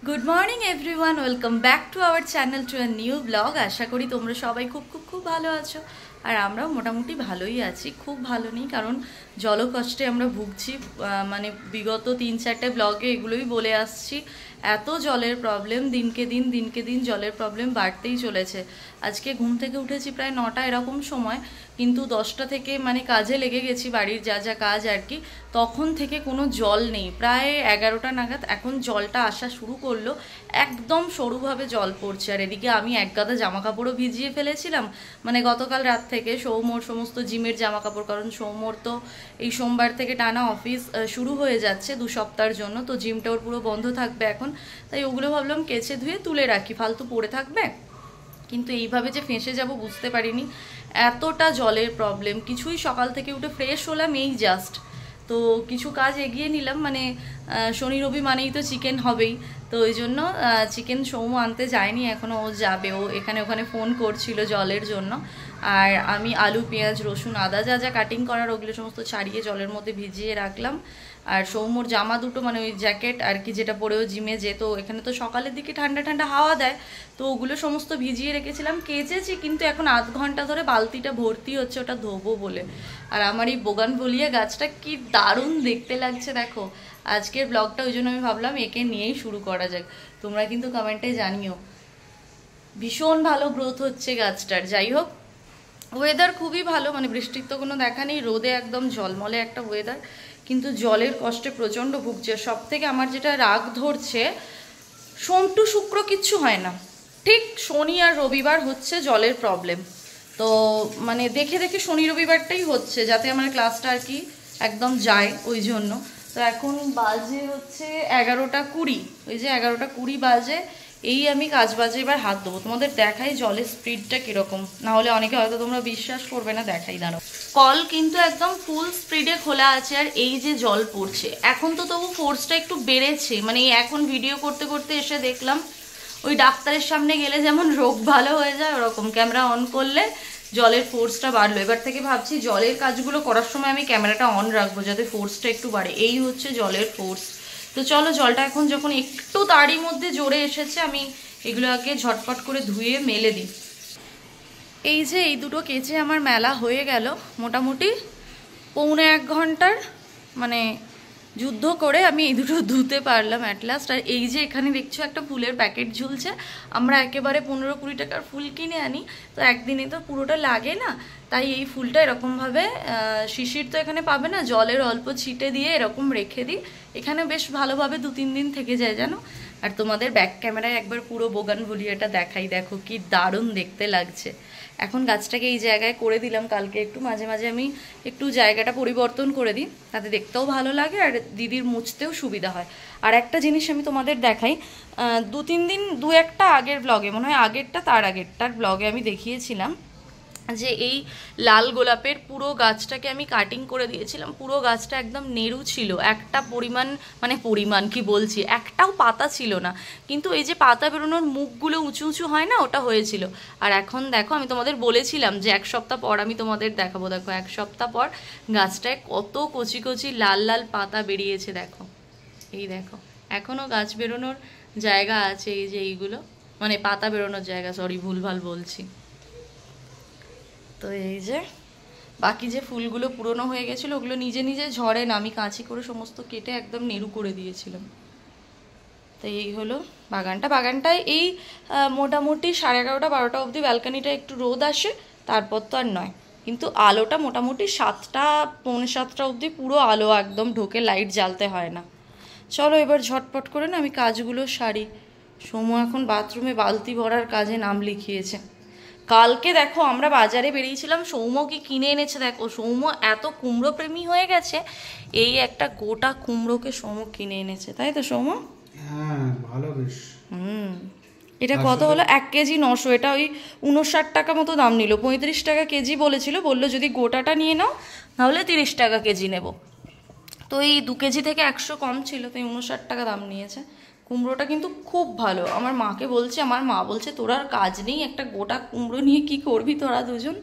Good morning everyone, welcome back to our channel to a new blog. আশা করি তোমরা সবাই খুব খুব খুব ভালো আছো, আর আমরাও মোটামুটি ভালোই আছি। খুব ভালো নেই, কারণ জলকষ্টে আমরা ভুগছি। মানে বিগত 3-4টে ব্লগে এগুলোই বলে আসছি। এত জলের প্রবলেম, দিনকে দিন জলের প্রবলেম বাড়তেই চলেছে। আজকে ঘুম থেকে উঠেছি প্রায় 9টা এরকম সময়, কিন্তু 10টা থেকে মানে কাজে লেগে গেছি, বাড়ির যা যা কাজ আর কি। তখন থেকে কোনো জল নেই। প্রায় 11টা নাগাদ এখন জলটা আসা শুরু করলো। একদম সরুভাবে জল পড়ছে। আর এদিকে আমি এক গাদা জামা কাপড়ও ভিজিয়ে ফেলেছিলাম, মানে গতকাল রাত থেকে। সৌম্যর সমস্ত জিমের জামা কাপড়, কারণ সৌম্যর তো এই সোমবার থেকে টানা অফিস শুরু হয়ে যাচ্ছে 2 সপ্তাহের জন্য। তো জিমটা ওর পুরো বন্ধ থাকবে এখন, তাই ওগুলো ভাবলাম কেচে ধুয়ে তুলে রাখি, ফালতু পড়ে থাকবে। কিন্তু এইভাবে যে ফেঁসে যাব বুঝতে পারিনি, এতটা জলের প্রবলেম। কিছুই সকাল থেকে উঠে ফ্রেশ হলাম এই জাস্ট, তো কিছু কাজ এগিয়ে নিলাম। মানে শনি রবি মানেই তো চিকেন হবেই, তো ওই জন্য চিকেন সৌম্য আনতে যায়নি এখনও, ও যাবে। ও এখানে ওখানে ফোন করছিল জলের জন্য। আর আমি আলু পেঁয়াজ রসুন আদা যা যা কাটিং করার ওগুলো সমস্ত ছাড়িয়ে জলের মধ্যে ভিজিয়ে রাখলাম। আর সৌম্যর জামা দুটো, মানে ওই জ্যাকেট আর কি, যেটা পরেও জিমে যেত, এখানে তো সকালের দিকে ঠান্ডা ঠান্ডা হাওয়া দেয়, তো ওগুলো সমস্ত ভিজিয়ে রেখেছিলাম। কেচেছি, কিন্তু এখন আধ ঘন্টা ধরে বালতিটা ভর্তি হচ্ছে ওটা ধোবো বলে। আর আমার এই বোগানভেলিয়া গাছটা কি দারুণ দেখতে লাগছে দেখো। আজকের ব্লগটা ওই জন্য আমি ভাবলাম একে নিয়েই শুরু করা যাক। তোমরা কিন্তু কমেন্টে জানিও। ভীষণ ভালো গ্রোথ হচ্ছে গাছটার। যাই হোক, ওয়েদার খুবই ভালো, মানে বৃষ্টির তো কোনো দেখা নেই, রোদে একদম ঝলমলে একটা ওয়েদার, কিন্তু জলের কষ্টে প্রচণ্ড ভুগছে। সব থেকে আমার যেটা রাগ ধরছে, সোম টু শুক্র কিচ্ছু হয় না, ঠিক শনি আর রবিবার হচ্ছে জলের প্রবলেম। তো মানে দেখে দেখে শনি রবিবারটাই হচ্ছে, যাতে আমার ক্লাসটা আর কি একদম যায় ওই জন্য। তো এখন বাজে হচ্ছে 11টা 20, ওই যে 11টা 20 বাজে। এই আমি কাজ বাজে এবার হাত দেবো, তোমাদের দেখাই জলের স্পিডটা কীরকম, না হলে অনেকে হয়তো তোমরা বিশ্বাস করবে না। দেখাই দাঁড়াও, কল কিন্তু একদম ফুল স্পিডে খোলা আছে, আর এই যে জল পড়ছে। এখন তো তবু ফোর্সটা একটু বেড়েছে, মানে এখন ভিডিও করতে করতে এসে দেখলাম ওই ডাক্তারের সামনে গেলে যেমন রোগ ভালো হয়ে যায়, ওরকম ক্যামেরা অন করলে জলের ফোর্সটা বাড়লো। এবার থেকে ভাবছি জলের কাজগুলো করার সময় আমি ক্যামেরাটা অন রাখবো, যাতে ফোর্সটা একটু বাড়ে। এই হচ্ছে জলের ফোর্স। তো চলো, জলটা এখন যখন একটু তারই মধ্যে জোরে এসেছে, আমি এগুলো আগে ঝটপট করে ধুয়ে মেলে দিই। এই যে এই দুটো কেচে আমার মেলা হয়ে গেল মোটামুটি 1.25 ঘন্টার, মানে যুদ্ধ করে আমি এই দুটো ধুতে পারলাম অ্যাট লাস্ট। আর এই যে এখানে দেখছো একটা ফুলের প্যাকেট ঝুলছে। আমরা একেবারে 15-20 টাকার ফুল কিনে আনি, তো একদিনে তো পুরোটা লাগে না, তাই এই ফুলটা এরকমভাবে শিশির তো এখানে পাবে না, জলের অল্প ছিটে দিয়ে এরকম রেখে দিই। এখানে বেশ ভালোভাবে 2-3 দিন থেকে যায় জানো। আর তোমাদের ব্যাক ক্যামেরায় একবার পুরো বোগানভেলিয়াটা দেখাই, দেখো কি দারুণ দেখতে লাগছে। এখন গাছটাকে এই জায়গায় করে দিলাম, কালকে একটু মাঝে মাঝে আমি একটু জায়গাটা পরিবর্তন করে দিই, তাতে দেখতেও ভালো লাগে আর দিদির মুছতেও সুবিধা হয়। আর একটা জিনিস আমি তোমাদের দেখাই, 2-3 দিন 2-1টা আগের ব্লগে, মনে হয় আগেরটা তার আগেরটার ব্লগে আমি দেখিয়েছিলাম যে এই লাল গোলাপের পুরো গাছটাকে আমি কাটিং করে দিয়েছিলাম। পুরো গাছটা একদম নেরু ছিল, একটা পরিমাণ কি বলছি, একটাও পাতা ছিল না, কিন্তু এই যে পাতা বেরোনোর মুখগুলো উঁচু উঁচু হয় না, ওটা হয়েছিল। আর এখন দেখো, আমি তোমাদের বলেছিলাম যে 1 সপ্তাহ পর আমি তোমাদের দেখাবো। দেখো 1 সপ্তাহ পর গাছটায় কত কচি কচি লাল লাল পাতা বেরিয়েছে দেখো। এই দেখো, এখনও গাছ বেরোনোর জায়গা আছে, এই যে এইগুলো, মানে পাতা বেরোনোর জায়গা, সরি ভুলভাল বলছি। তো এই যে বাকি যে ফুলগুলো পুরনো হয়ে গেছিলো, ওগুলো নিজে নিজে ঝরে না, আমি কাঁচি করে সমস্ত কেটে একদম নেরু করে দিয়েছিলাম। তো এই হলো বাগানটায় এই মোটামুটি 11:30-12টা অবধি ব্যালকানিটা একটু রোদ আসে, তারপর তো আর নয়। কিন্তু আলোটা মোটামুটি 7টা পৌনে 7টা অবধি পুরো আলো একদম ঢোকে, লাইট জ্বালতে হয় না। চলো এবার ঝটপট করে না আমি কাজগুলো সারি। সৌম্য এখন বাথরুমে বালতি ভরার কাজে নাম লিখিয়েছে। কালকে দেখো আমরা বাজারে বেরিয়েছিলাম, সৌম্য কি কিনে এনেছে দেখো। সৌম্য এত কুমড়ো প্রেমী হয়ে গেছে, এই একটা গোটা কুমড়োকে সৌম্য কিনে এনেছে, তাই তো সৌম্য? হ্যাঁ, ভালো বেশ। এটা কত হলো? 1 কেজি 900, এটা ওই 59 টাকা মতো দাম নিল। 35 টাকা কেজি বলেছিল, বললো যদি গোটাটা নিয়ে নাও তাহলে 30 টাকা কেজি নেব। তো এই 2 কেজি থেকে 100 কম ছিল, তো 59 টাকা দাম নিয়েছে। কুমড়োটা কিন্তু খুব ভালো। আমার মাকে বলছে, আমার মা বলছে তোর আর কাজ নেই, একটা গোটা কুমড়ো নিয়ে কি করবি তোরা দুজন।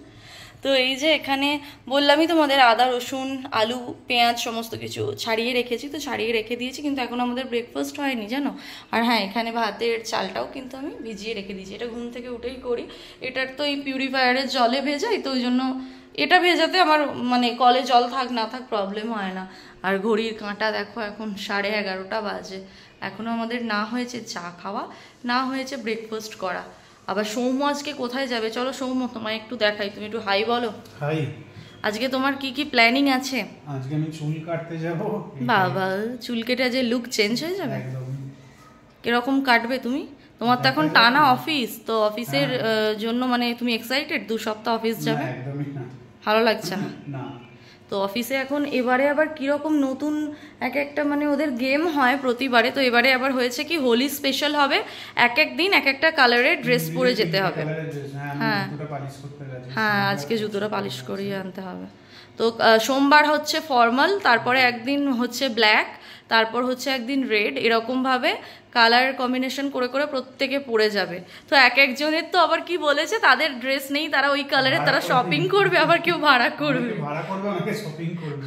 তো তো এই যে এখানে বললামই তোমাদের আদা রসুন আলু পেঁয়াজ সমস্ত কিছু ছাড়িয়ে রেখেছি, তো ছাড়িয়ে রেখে দিয়েছি, কিন্তু এখন আমাদের ব্রেকফাস্ট হয়নি জানো। আর হ্যাঁ, এখানে ভাতের চালটাও কিন্তু আমি ভিজিয়ে রেখে দিয়েছি, এটা ঘুম থেকে উঠেই করি। এটার তো এই পিউরিফায়ারের জলে ভেজাই, তো ওই জন্য এটা ভেজাতে আমার মানে কলে জল থাক না থাক প্রবলেম হয় না। আর ঘড়ির কাঁটা দেখো এখন 11:30 বাজে, এখনও আমাদের না হয়েছে চা খাওয়া, না হয়েছে ব্রেকফাস্ট করা। আবার সৌম্য আজকে কোথায় যাবে, চলো সৌম্য তোমায় একটু দেখাই, তুমি একটু হাই বলো। হাই। আজকে তোমার কি কি প্ল্যানিং আছে? আজকে আমি চুল কাটতে যাব। বাবা, চুল কেটে যে লুক চেঞ্জ হয়ে যাবে। কিরকম কাটবে তুমি? তোমার তো এখন টানা অফিস, তো অফিসের জন্য মানে তুমি এক্সাইটেড? 2 সপ্তাহ অফিস যাবে? একদমই না, ভালো লাগছে না? না। তো অফিসে এখন এবারে আবার কিরকম নতুন এক একটা মানে ওদের গেম হয় প্রতিবারে, তো এবারে আবার হয়েছে কি হোলি স্পেশাল হবে, এক এক দিন এক একটা কালারের ড্রেস পরে যেতে হবে। হ্যাঁ হ্যাঁ, আজকে জুতোটা পালিশ করিয়ে আনতে হবে। তো সোমবার হচ্ছে ফর্মাল, তারপরে একদিন হচ্ছে ব্ল্যাক, তারপর হচ্ছে একদিন রেড, এরকমভাবে কালার কম্বিনেশন করে করে প্রত্যেকে পরে যাবে। তো এক একজনের তো আবার কি বলেছে, তাদের ড্রেস নেই, তারা ওই কালারের তারা শপিং করবে, আবার কেউ ভাড়া করবে।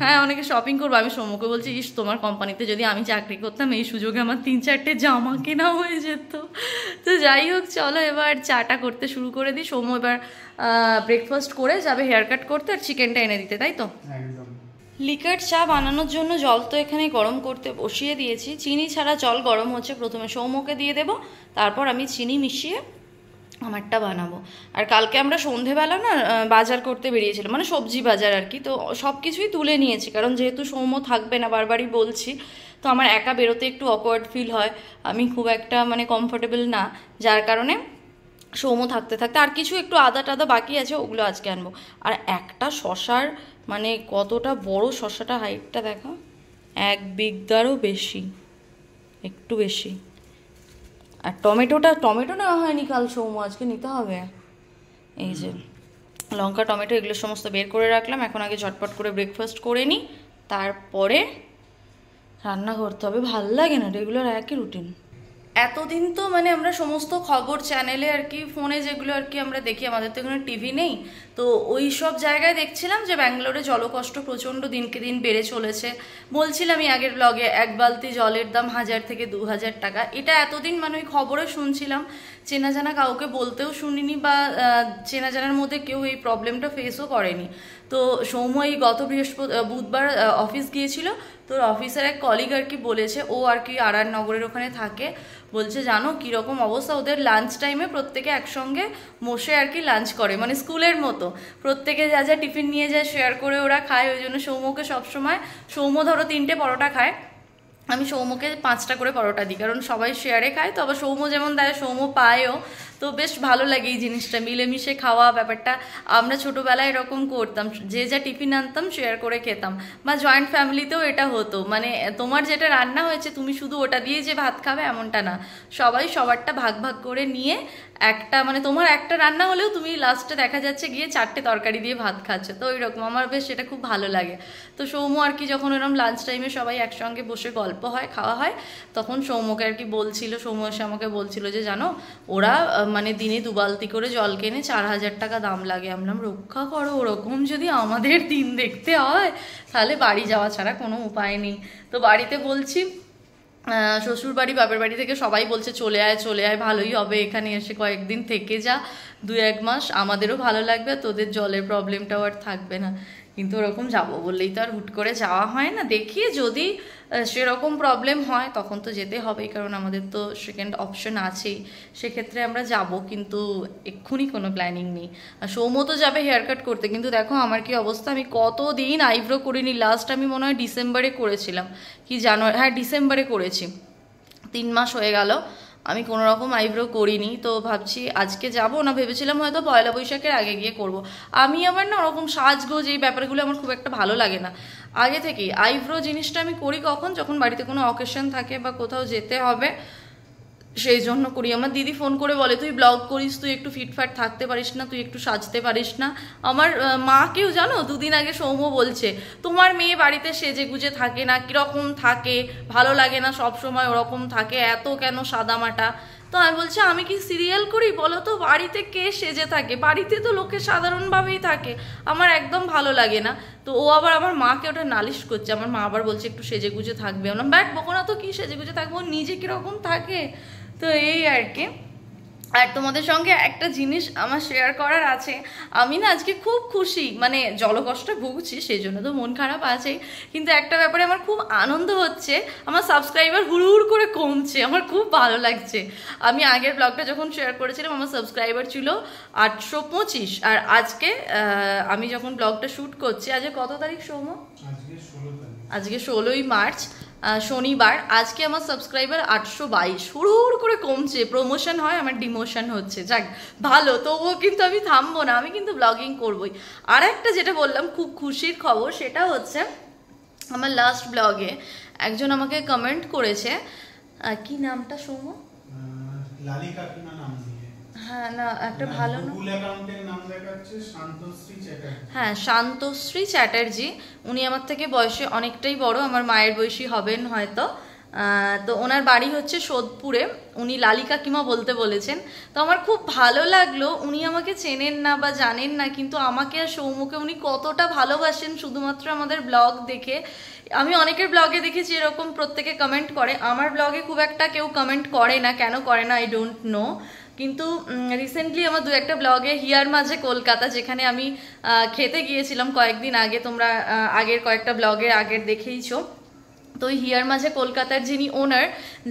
হ্যাঁ, অনেকে শপিং করবে। আমি সৌম্যকে বলছি, ইস তোমার কোম্পানিতে যদি আমি চাকরি করতাম, এই সুযোগে আমার 3-4টে জামা কেনা হয়ে যেত। তো যাই হোক, চলো এবার চাটা করতে শুরু করে দিই। সৌম্য এবার ব্রেকফাস্ট করে যাবে হেয়ার কাট করতে, আর চিকেনটা এনে দিতে, তাই তো? একদম। লিকার চা বানানোর জন্য জল তো এখানে গরম করতে বসিয়ে দিয়েছি, চিনি ছাড়া জল গরম হচ্ছে, প্রথমে সৌম্যকে দিয়ে দেব, তারপর আমি চিনি মিশিয়ে আমারটা বানাবো। আর কালকে আমরা সন্ধেবেলা না বাজার করতে বেরিয়েছিলাম, মানে সবজি বাজার আর কি, তো সব কিছুই তুলে নিয়েছি, কারণ যেহেতু সৌম্য থাকবে না, বারবারই বলছি, তো আমার একা বেরোতে একটু অকওয়ার্ড ফিল হয়, আমি খুব একটা মানে কমফোর্টেবল না, যার কারণে সৌম্য থাকতে থাকতে আর কিছু একটু আদা টাদা বাকি আছে, ওগুলো আজকে আনবো। আর একটা শশার মানে কতটা বড় শশাটা, হাইটটা দেখো, 1 বিঘারও বেশি, একটু বেশি। আর টমেটো নেওয়া হয়নি কাল, সৌম্য আজকে নিতে হবে। এই যে লঙ্কা টমেটো এগুলো সমস্ত বের করে রাখলাম, এখন আগে ঝটপট করে ব্রেকফাস্ট করে নিই, তারপরে রান্না করতে হবে। ভাল লাগে না রেগুলার একই রুটিন। এতদিন তো মানে আমরা সমস্ত খবর চ্যানেলে আর কি, ফোনে যেগুলো আর কি আমরা দেখি, আমাদের তো এখানে টিভি নেই, তো ওই সব জায়গায় দেখছিলাম যে ব্যাঙ্গালোরে জলকষ্ট প্রচণ্ড দিনকে দিন বেড়ে চলেছে। বলছিলামই আগের ব্লগে, 1 বালতি জলের দাম 1000 থেকে 2000 টাকা। এটা এতদিন মানে ওই খবরে শুনছিলাম, চেনা জানা কাউকে বলতেও শুনিনি, বা চেনা জানার মধ্যে কেউ এই প্রবলেমটা ফেসও করেনি। তো সৌম্য এই গত বুধবার অফিস গিয়েছিল, তোর অফিসের এক কলিগ আর কি বলেছে, ও আর কি আর নগরের ওখানে থাকে, বলছে জানো কীরকম অবস্থা, ওদের লাঞ্চ টাইমে প্রত্যেকে একসঙ্গে বসে আর কি লাঞ্চ করে, মানে স্কুলের মতো, প্রত্যেকে যা যা টিফিন নিয়ে যায় শেয়ার করে ওরা খায়। ওই জন্য সৌম্যকে সবসময়, সৌম্য ধরো 3টে পরোটা খায়, আমি সৌম্যকে 5টা করে পরোটা দিই, কারণ সবাই শেয়ারে খায়, তো আবার সৌম্য যেমন দেয় সৌম্য পায়ও, তো বেশ ভালো লাগে এই জিনিসটা, মিলেমিশে খাওয়া ব্যাপারটা। আমরা ছোটোবেলায় এরকম করতাম, যে যা টিফিন আনতাম শেয়ার করে খেতাম, বা জয়েন্ট ফ্যামিলিতেও এটা হতো, মানে তোমার যেটা রান্না হয়েছে তুমি শুধু ওটা দিয়ে যে ভাত খাবে এমনটা না, সবাই সবারটা ভাগ ভাগ করে নিয়ে একটা, মানে তোমার একটা রান্না হলেও তুমি লাস্টে দেখা যাচ্ছে গিয়ে 4টে তরকারি দিয়ে ভাত খাচ্ছে, তো ওইরকম আমার বেশ এটা খুব ভালো লাগে। তো সৌম্য আর কি যখন এরকম লাঞ্চ টাইমে সবাই একসঙ্গে বসে গল্প হয়, খাওয়া হয়, তখন সৌম্যকে আর কি বলছিল, সৌম্য এসে আমাকে বলছিল যে জানো ওরা মানে দিনে 2 বালতি করে জল কেনে, 4000 টাকা দাম লাগে। আমরা রক্ষা করো, ওরকম যদি আমাদের দিন দেখতে হয় তাহলে বাড়ি যাওয়া ছাড়া কোনো উপায় নেই। তো বাড়িতে বলছি, শ্বশুর বাড়ি বাপের বাড়ি থেকে সবাই বলছে চলে আয় চলে আয়, ভালোই হবে, এখানে এসে কয়েকদিন থেকে যা, 2-1 মাস, আমাদেরও ভালো লাগবে, তোদের জলের প্রবলেমটাও আর থাকবে না। কিন্তু ওরকম যাবো বললেই তো আর হুট করে যাওয়া হয় না, দেখি যদি সেরকম প্রবলেম হয় তখন তো যেতে হবেই, কারণ আমাদের তো সেকেন্ড অপশন আছেই, সেক্ষেত্রে আমরা যাব, কিন্তু এক্ষুনি কোনো প্ল্যানিং নেই। আর সৌম্য তো যাবে হেয়ার কাট করতে, কিন্তু দেখো আমার কি অবস্থা, আমি কতদিন আইব্রো করিনি, লাস্ট আমি মনে হয় ডিসেম্বরে করেছিলাম, কি জানুয়ারি, হ্যাঁ ডিসেম্বরে করেছি, 3 মাস হয়ে গেল আমি কোনো রকম আইব্রো করিনি। তো ভাবছি আজকে যাব না, ভেবেছিলাম হয়তো পয়লা বৈশাখের আগে গিয়ে করব। আমি আবার না ওরকম সাজগোজ এই ব্যাপারগুলো আমার খুব একটা ভালো লাগে না, আগে থেকেই আইব্রো জিনিসটা আমি করি কখন, যখন বাড়িতে কোনো অকেশন থাকে বা কোথাও যেতে হবে, সেই জন্য করি। আমার দিদি ফোন করে বলে তুই ব্লগ করিস, তুই একটু ফিটফাট থাকতে পারিস না, তুই একটু সাজতে পারিস না। আমার মাকেও জানো 2 দিন আগে সৌম্য বলছে তোমার মেয়ে বাড়িতে সেজে গুজে থাকে না, কীরকম থাকে, ভালো লাগে না, সব সময় ওরকম থাকে, এত কেন সাদামাটা। তো আমি বলছি আমি কি সিরিয়াল করি বলো তো, বাড়িতে কে সেজে থাকে, বাড়িতে তো লোকে সাধারণভাবেই থাকে, আমার একদম ভালো লাগে না। তো ও আবার আমার মাকে ওটা নালিশ করছে, আমার মা আবার বলছে একটু সেজে গুজে থাকবে, আমরা ব্যাট বকো না তো, কি সেজে গুজে থাকবো, নিজে কিরকম থাকে। তো এই আর কি। আর তোমাদের সঙ্গে একটা জিনিস আমার শেয়ার করার আছে, আমি না আজকে খুব খুশি, মানে জলকষ্ট ভুগছি সেই জন্য তো মন খারাপ আছেই, কিন্তু একটা ব্যাপারে আমার খুব আনন্দ হচ্ছে, আমার সাবস্ক্রাইবার হুড় করে কমছে, আমার খুব ভালো লাগছে। আমি আগের ব্লগটা যখন শেয়ার করেছিলাম আমার সাবস্ক্রাইবার ছিল 825, আর আজকে আমি যখন ব্লগটা শ্যুট করছি, আজকে কত তারিখ সৌম? আজকে 16ই মার্চ, শনিবার। আজকে আমার সাবস্ক্রাইবার 822, হুড় করে কমছে, প্রমোশন হয় আমার ডিমোশন হচ্ছে, যাক ভালো। তবুও কিন্তু আমি থামবো না, আমি কিন্তু ব্লগিং করবোই। আর একটা যেটা বললাম খুব খুশির খবর, সেটা হচ্ছে আমার লাস্ট ব্লগে একজন আমাকে কমেন্ট করেছে, কি নামটা সৌম? লালিকা কিনা নাম দিয়ে। হ্যাঁ না, একটা ভালো না, গুগল অ্যাকাউন্টের নাম দেখাচ্ছে শান্তশ্রী চ্যাটার্জি। হ্যাঁ শান্তশ্রী চ্যাটার্জি। উনি আমার থেকে বয়সে অনেকটাই বড়, আমার মায়ের বয়সী হবেন হয়তো। তো ওনার বাড়ি হচ্ছে সোদপুরে, উনি লালি কাকিমা বলতে বলেছেন। তো আমার খুব ভালো লাগলো, উনি আমাকে চেনেন না বা জানেন না, কিন্তু আমাকে আর সৌমুকে উনি কতটা ভালোবাসেন শুধুমাত্র আমাদের ব্লগ দেখে। আমি অনেকের ব্লগে দেখেছি এরকম প্রত্যেকে কমেন্ট করে, আমার ব্লগে খুব একটা কেউ কমেন্ট করে না, কেন করে না আই ডোন্ট নো। কিন্তু রিসেন্টলি আমার দু একটা ব্লগে হিয়ার মাঝে কলকাতা, যেখানে আমি খেতে গিয়েছিলাম কয়েকদিন আগে, তোমরা আগের কয়েকটা ব্লগের আগের দেখেইছো। তো ওই হিয়ার মাঝে কলকাতার যিনি ওনার,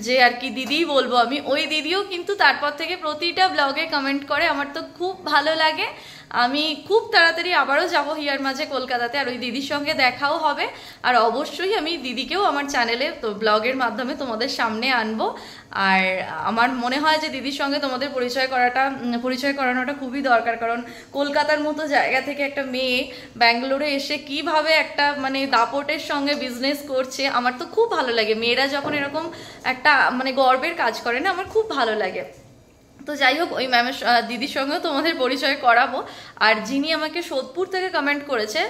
যে আর কি দিদিই বলবো আমি, ওই দিদিও কিন্তু তারপর থেকে প্রতিটা ব্লগে কমেন্ট করে, আমার তো খুব ভালো লাগে। আমি খুব তাড়াতাড়ি আবারও যাবো হিয়ার মাঝে কলকাতাতে, আর ওই দিদির সঙ্গে দেখাও হবে। আর অবশ্যই আমি দিদিকেও আমার চ্যানেলে তো ব্লগের মাধ্যমে তোমাদের সামনে আনবো। আর আমার মনে হয় যে দিদির সঙ্গে তোমাদের পরিচয় করানোটা খুবই দরকার, কারণ কলকাতার মতো জায়গা থেকে একটা মেয়ে ব্যাঙ্গালোরে এসে কিভাবে একটা মানে দাপটের সঙ্গে বিজনেস করছে, আমার তো খুব ভালো লাগে। মেয়েরা যখন এরকম একটা মানে গর্বের কাজ করে না, আমার খুব ভালো লাগে। তো যাই হোক, ওই ম্যামের দিদির সঙ্গেও তোমাদের পরিচয় করাবো। আর যিনি আমাকে সোদপুর থেকে কমেন্ট করেছে,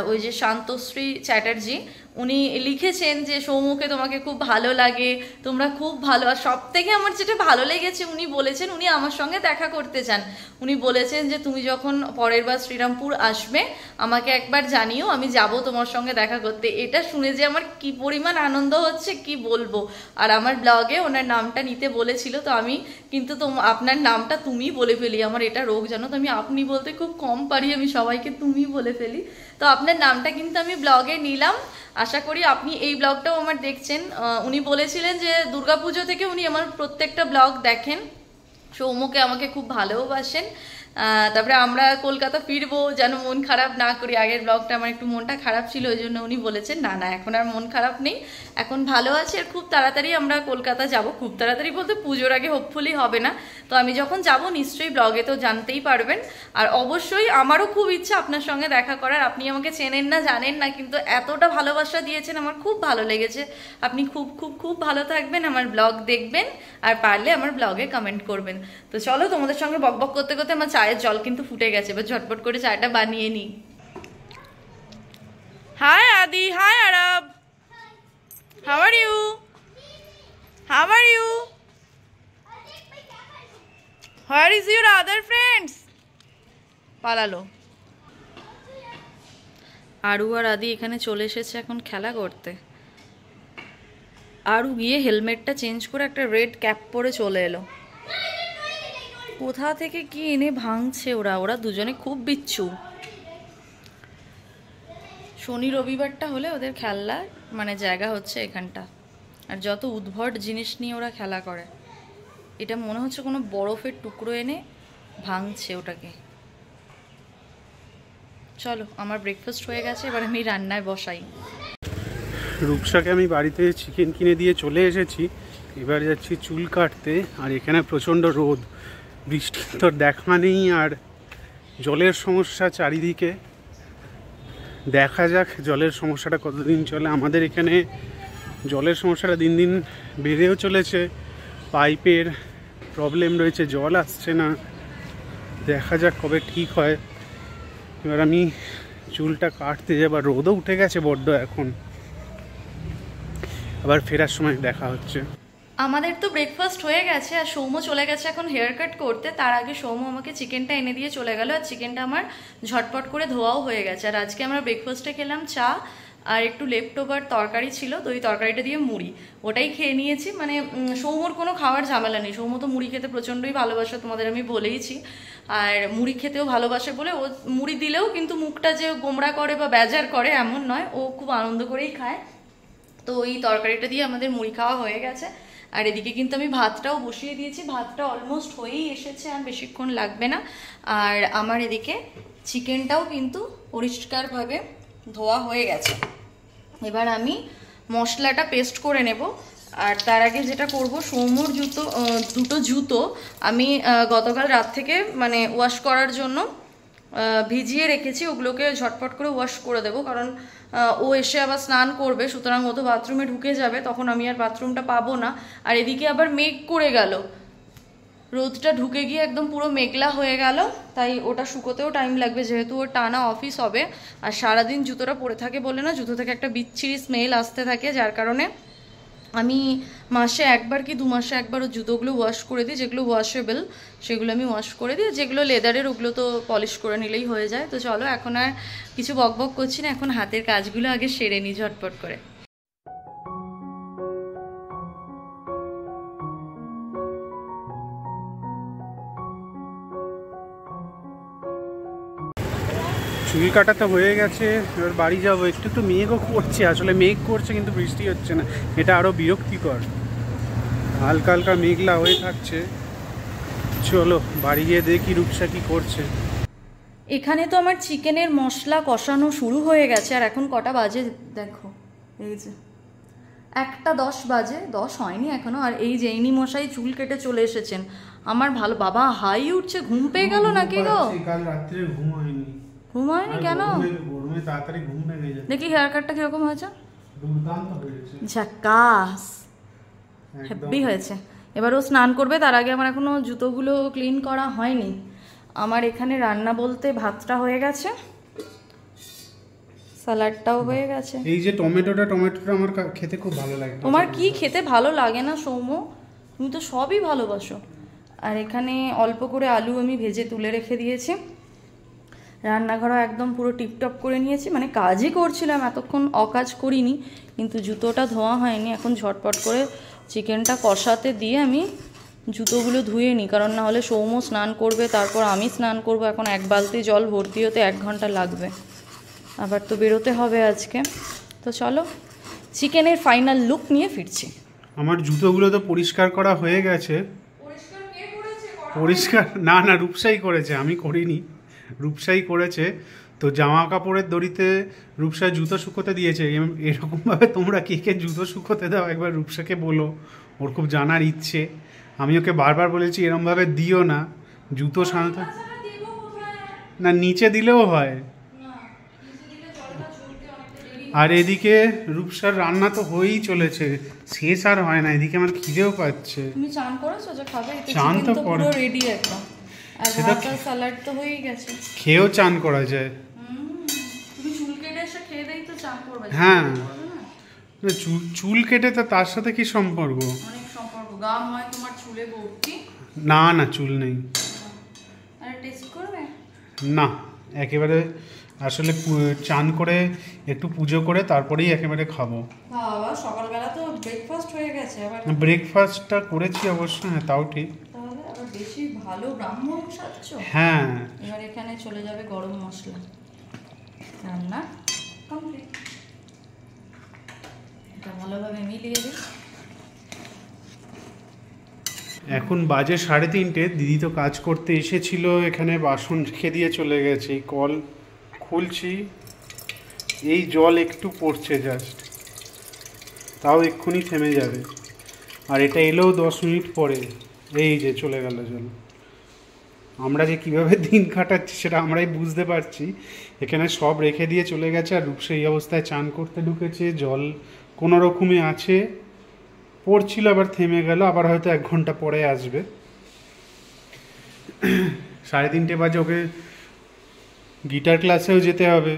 ওই যে শান্তশ্রী চ্যাটার্জি, উনি লিখেছেন যে সৌমুকে তোমাকে খুব ভালো লাগে, তোমরা খুব ভালো। আর সব থেকে আমার যেটা ভালো লেগেছে, উনি বলেছেন উনি আমার সঙ্গে দেখা করতে চান। উনি বলেছেন যে তুমি যখন পরের বার শ্রীরামপুর আসবে আমাকে একবার জানিও, আমি যাব তোমার সঙ্গে দেখা করতে। এটা শুনে যে আমার কি পরিমাণ আনন্দ হচ্ছে কি বলবো। আর আমার ব্লগে ওনার নামটা নিতে বলেছিল, তো আমি কিন্তু আপনার নামটা তুমি বলে ফেলি, আমার এটা রোগ জানো তো, আমি আপনি বলতে খুব কম পারি, আমি সবাইকে তুমি বলে ফেলি। তো আপনার নামটা কিন্তু আমি ব্লগে নিলাম, আশা করি আপনি এই ব্লগটাও আমার দেখছেন। উনি বলেছিলেন যে দুর্গাপুজো থেকে উনি আমার প্রত্যেকটা ব্লগ দেখেন, সৌমুকে আমাকে খুব ভালোবাসেন। তারপরে আমরা কলকাতা ফিরবো, যেন মন খারাপ না করি। আগের ব্লগটা আমার একটু মনটা খারাপ ছিল, ওই জন্য উনি বলেছেন না না এখন আর মন খারাপ নেই, এখন ভালো আছে। আর খুব তাড়াতাড়ি আমরা কলকাতা যাব, খুব তাড়াতাড়ি বলতে পুজোর আগে হোপফুলি হবে না, তো আমি যখন যাব নিশ্চয়ই ব্লগে তো জানতেই পারবেন। আর অবশ্যই আমারও খুব ইচ্ছা আপনার সঙ্গে দেখা করার, আপনি আমাকে চেনেন না জানেন না, কিন্তু এতটা ভালোবাসা দিয়েছেন আমার খুব ভালো লেগেছে। আপনি খুব খুব খুব ভালো থাকবেন, আমার ব্লগ দেখবেন, আর পারলে আমার ব্লগে কমেন্ট করবেন। তো চলো, তোমাদের সঙ্গে বকবক করতে করতে আমার চায়ের জল কিন্তু ফুটে গেছে, এবার ঝটপট করে চাটা বানিয়ে নিই। Hi Adi, hi Arav, how are you? How are you? Where is your other friends? পালালো। আরু আর আদি এখানে চলে এসেছে এখন খেলা করতে। আরু গিয়ে হেলমেটটা চেঞ্জ করে একটা রেড ক্যাপ পরে চলে এলো। কোথা থেকে কি এনে ভাঙছে ওরা দুজনে খুব বিচ্ছু। শনি রবিবারটা হলে ওদের খেলনা মানে জায়গা হচ্ছে এখানটা, আর যত উদ্ভট জিনিস নিয়ে ওরা খেলা করে। এটা মনে হচ্ছে কোনো বরফের টুকরো এনে ভাঙছে ওটাকে। চলো, আমার ব্রেকফাস্ট হয়ে গেছে, এবার আমি রান্নায় বসাই। রূপসাকে আমি বাড়িতে চিকেন কিনে দিয়ে চলে এসেছি, এবার যাচ্ছি চুল কাটতে। আর এখানে প্রচণ্ড রোদ, বৃষ্টির তো দেখা নেই, আর জলের সমস্যা চারিদিকে। দেখা যাক জলের সমস্যাটা কতদিন চলে। আমাদের এখানে জলের সমস্যাটা দিন দিন বেড়েও চলেছে, পাইপের প্রবলেম রয়েছে, জল আসছে না। দেখা যাক কবে ঠিক হয়। এবার আমি চুলটা কাটতে যাবার, রোদও উঠে গেছে বড্ড এখন। আবার ফেরার সময় দেখা হচ্ছে। আমাদের তো ব্রেকফাস্ট হয়ে গেছে আর সৌম্য চলে গেছে এখন হেয়ার কাট করতে। তার আগে সৌম্য আমাকে চিকেনটা এনে দিয়ে চলে গেল, আর চিকেনটা আমার ঝটপট করে ধোয়াও হয়ে গেছে। আর আজকে আমরা ব্রেকফাস্টে খেলাম চা আর একটু লেফট ওভার তরকারি ছিল, তো ওই তরকারিটা দিয়ে মুড়ি, ওটাই খেয়ে নিয়েছি। মানে সৌম্যর কোনো খাওয়ার ঝামেলা নেই, সৌম্য তো মুড়ি খেতে প্রচণ্ডই ভালোবাসে, তোমাদের আমি বলেইছি। আর মুড়ি খেতেও ভালোবাসে বলে ও মুড়ি দিলেও কিন্তু মুখটা যে গোমড়া করে বা বেজার করে এমন নয়, ও খুব আনন্দ করেই খায়। তো ওই তরকারিটা দিয়ে আমাদের মুড়ি খাওয়া হয়ে গেছে। আর এদিকে কিন্তু আমি ভাতটাও বসিয়ে দিয়েছি, ভাতটা অলমোস্ট হয়েই এসেছে, আর বেশিক্ষণ লাগবে না। আর আমার এদিকে চিকেনটাও কিন্তু পরিষ্কারভাবে ধোয়া হয়ে গেছে। এবার আমি মশলাটা পেস্ট করে নেব। আর তার আগে যেটা করব, সৌম্যর দুটো জুতো আমি গতকাল রাত থেকে মানে ওয়াশ করার জন্য ভিজিয়ে রেখেছি, ওগুলোকে ঝটপট করে ওয়াশ করে দেবো, কারণ ও এসে আবার স্নান করবে, সুতরাং ও তো বাথরুমে ঢুকে যাবে, তখন আমি আর বাথরুমটা পাবো না। আর এদিকে আবার মেঘ করে গেল, রোদটা ঢুকে গিয়ে একদম পুরো মেঘলা হয়ে গেল, তাই ওটা শুকোতেও টাইম লাগবে, যেহেতু ওর টানা অফিস হবে। আর সারাদিন জুতোটা পরে থাকে বলে না, জুতো থেকে একটা বিচ্ছিরি স্মেল আসতে থাকে, যার কারণে আমি মাসে একবার কি 2 মাসে একবার ও জুতোগুলো ওয়াশ করে দিই, যেগুলো ওয়াশেবল সেগুলো আমি ওয়াশ করে দিই, যেগুলো লেদারের ওগুলো তো পলিশ করে নিলেই হয়ে যায়। তো চলো এখন আর কিছু বকবক করছি না, এখন হাতের কাজগুলো আগে সেরে নিই ঝটপট করে। চুল কাটা তো হয়ে গেছে, এবার বাড়ি যাবো। একটু একটু মেঘও করছে, আসলে মেঘ করছে কিন্তু বৃষ্টি হচ্ছে না, এটা আরও বিরক্তিকর। হালকা হালকা মেঘলা হয়ে থাকছে। চলো বাড়ি গিয়ে দেখি রূপসা কি করছে। এখানে তো আমার চিকেনের মশলা কষানো শুরু হয়ে গেছে। আর এখন কটা বাজে দেখো, এই যে 1:10 বাজে, 10 হয়নি এখনো। আর এই যে ইনি মশাই চুল কেটে চলে এসেছেন। আমার ভালো বাবা হাই উঠছে, ঘুম পেয়ে গেল নাকি গো? কাল রাত্রে ঘুম হয়নি। ঘুম হয়নি কেন? তাড়াতাড়ি ঘুম ভেঙে যায়। দেখি হেয়ার কাটটা কিরকম হয়েছে। দুর্দান্ত হয়েছে, ঝাকাস, হ্যাপি হয়েছে। এবার ও স্নান করবে, তার আগে আমার এখনো জুতোগুলো ক্লিন করা হয়নি। আমার এখানে রান্না বলতে ভাতটা হয়ে গেছে, স্যালাডটাও হয়ে গেছে। এই যে টমেটোটা আমার খেতে খুব ভালো লাগে। তোমার কি খেতে ভালো লাগে না সৌম্য? তুমি তো সবই ভালোবাসো। আর এখানে অল্প করে আলু আমি ভেজে তুলে রেখে দিয়েছি। রান্নাঘরও একদম পুরো টিপটপ করে নিয়েছি, মানে কাজই করছিলাম, এতক্ষণ অকাজ করিনি, কিন্তু জুতোটা ধোয়া হয়নি। এখন ঝটপট করে চিকেনটা কষাতে দিয়ে আমি জুতোগুলো ধুয়ে নিই, কারণ না হলে সৌম্য স্নান করবে, তারপর আমি স্নান করব। এখন 1 বালতি জল ভর্তি হতে 1 ঘন্টা লাগবে, আবার তো বেরোতে হবে আজকে। তো চলো চিকেনের ফাইনাল লুক নিয়ে ফিরছি। আমার জুতোগুলো তো পরিষ্কার করা হয়ে গেছে। পরিষ্কার না না রূপসাই করেছে, আমি করিনি, রূপসাই করেছে। তো জামা কাপড়ের দড়িতে রূপসা জুতো শুকোতে দিয়েছে। এরকমভাবে তোমরা কে কে জুতো শুকোতে দাও একবার রূপসাকে বলো, ওর খুব জানার ইচ্ছে। আমি ওকে বারবার বলেছি এরকমভাবে দিও না, জুতো সাধারণত না নিচে দিলেও হয়। আর এদিকে রূপসার রান্না তো হয়েই চলেছে, শেষ আর হয় না। এদিকে আমার খিদেও পাচ্ছে। তুমি চান করেছো যে খাবে? চান তো পুরো রেডি একদম, আর ভাত আর স্যালাড তো হয়েই গেছে। খেয়েও চান করা যায়। তুমি চুল কেটে এসে খেয়ে দেই তো চান করবে? হ্যাঁ, চুল কেটে তো তার সাথে কি সম্পর্ক? অনেক সম্পর্ক, গা হয় তোমার চুলে ভর্তি। না না চুল নেই। আরে টেস্ট করবে? না, একেবারে আসলে চান করে একটু পুজো করে তারপরেই একেবারে খাবো। বাবা সকালবেলা তো ব্রেকফাস্ট হয়ে গেছে, আবার ব্রেকফাস্টটা করেছি অবশ্য, হ্যাঁ তাও ঠিক। তাহলে আবার বেশি ভালো ব্রাহ্মণ সাজছ। হ্যাঁ, এবার এখানে চলে যাবে গরম মশলা। রান্না কমপ্লিট, এটা ভালোভাবে মিলিয়ে দিই। এখন বাজে 3:30। দিদি তো কাজ করতে এসেছিল, এখানে বাসন রেখে দিয়ে চলে গেছে। এই কল খুলছি, এই জল একটু পড়ছে জাস্ট, তাও এক্ষুনি থেমে যাবে। আর এটা এলেও 10 মিনিট পরে, এই যে চলে গেল জল। আমরা যে কীভাবে দিন কাটাচ্ছি সেটা আমরাই বুঝতে পারছি। এখানে সব রেখে দিয়ে চলে গেছে, আর রূপসা এই অবস্থায় চান করতে ঢুকেছে। জল কোনো রকমে আছে, পড়ছিল, আবার থেমে গেল, আবার হয়তো 1 ঘন্টা পরে আসবে। 3:30 বাজে, ওকে গিটার ক্লাসেও যেতে হবে।